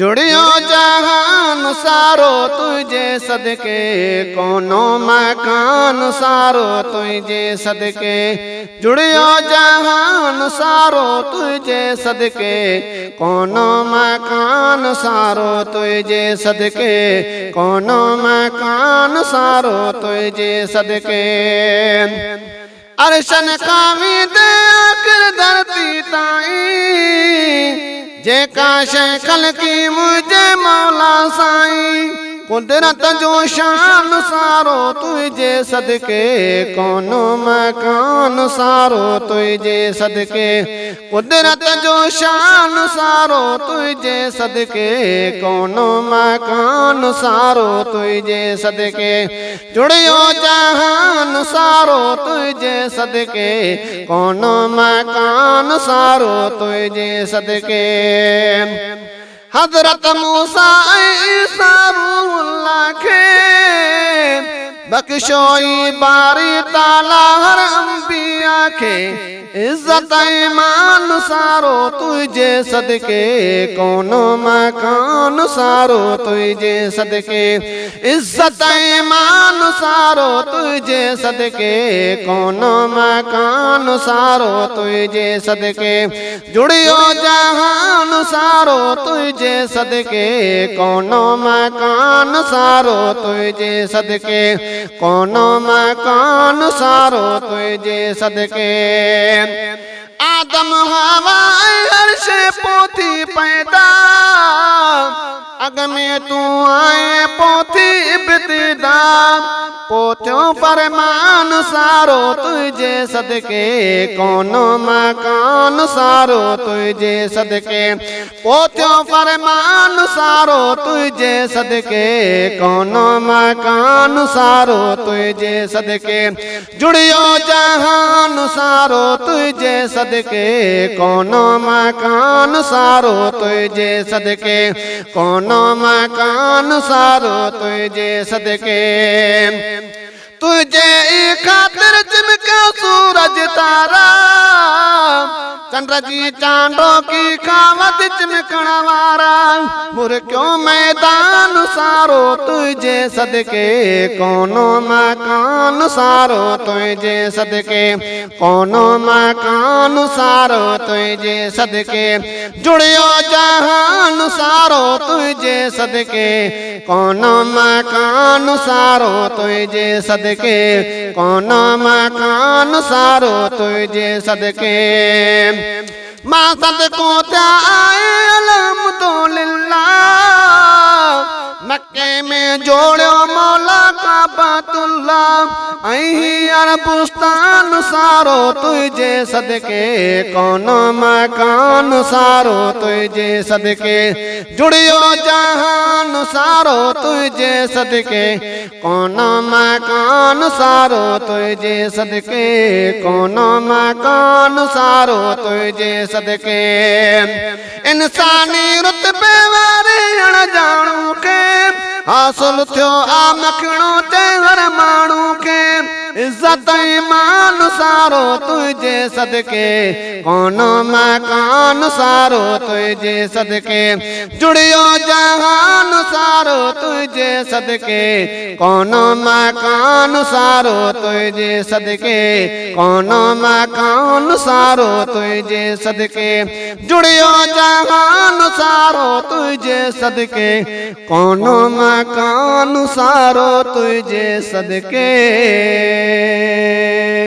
जुड़ियो जहान सारो तुझे सदके, कोनो मकान सारो तुझे सदके। जुड़ियो जहान सारो तुझे सदके, कोनो मकान सारो तुझे सदके, कोनो मकान सारो तुझे सदके। अरशन कामी दे आखिर धरती ताई, जेका शैखल की मुझे मौला साईं। कुदरत जो शान सारो तुझे सदके, कोनो मकान सारो तुझे सदके। कुदरत जो शान सारो तुझे सदके, कोनो मकान सारो तुझे सदके। जुड़ियो जहान सारो तुझे सदके, कोनो मकान सारो तुझे सदके। हजरत मूसा ईसा रूहुल्लाह के बख्शोई बारी ताला हर अंबिया के। इज्जत ईमान सारो तुझे सदके, कोनो मकान सारो तुझे सदके। इज्जत ईमान सारो तुझे सदके, कोनो मकान सारो तुझे सदके। जुड़ियो जहान सारो तुझे सदके, कोनो मकान सारो तुझे सदके, कोनो मकान सारो तुझे सदके। आदम हवा अर्श पोथी पैदा, अग में तू आए पोथी इब्तिदा। पोथ्यो फरमान सारो तुझे सदके, कोनो मकान सारो तुझे सदके। पोथ्यो फरमान सारो तुझे सदके, कोनो मकान सारो तुझे सदके। जुड़ियो जहान सारो तुझे सदके, कोनो मकान सारो तुझे सदके, कोनो मकान सारो तुझे सदके। तुझे खातिर चमका सूरज तारा, चंद्र जी चांदों की खावत चमकण वारा। मुर्क्यो मैदान सारो तुझे सदके, कोनो मकान सारो तुझे सदके, कोनो मकान सारो तुझे सदके। जुड़ियो जहान सारो तुझे सदके, कोनो मकान सारो तुझे सदके, कोनो मकान सारो तुझे सदके। मां सदको त्याए अलहम्दुलिल्लाह, मक्के में जोड़ियो मौला काबतुल्लाह। अहीं अरबुस्तान सारो तुझे सदके, कोनो मकान सारो तुझे सदके। जुड़ियो जहान सारो तुझे सदके, कोनो मकान सारो तुझे सदके, कोनो मकान सारो तुझे सदके। इंसानी रुतबे वारे अणजाणू के, हासिल थियो आ मखणो ते हर माण्हू के। इज्जत ईमान सारो तुझे सदके, कोनो मकान सारो तुझे सदके। जुड़ियो जहान सारो तुझे सदके, कोनो मकान सारो तुझे सदके, कोनो मकान सारो तुझे सदके। जुड़ियो जहान सारो तुझे सदके, कोनो मकान सारो तुझे सदके।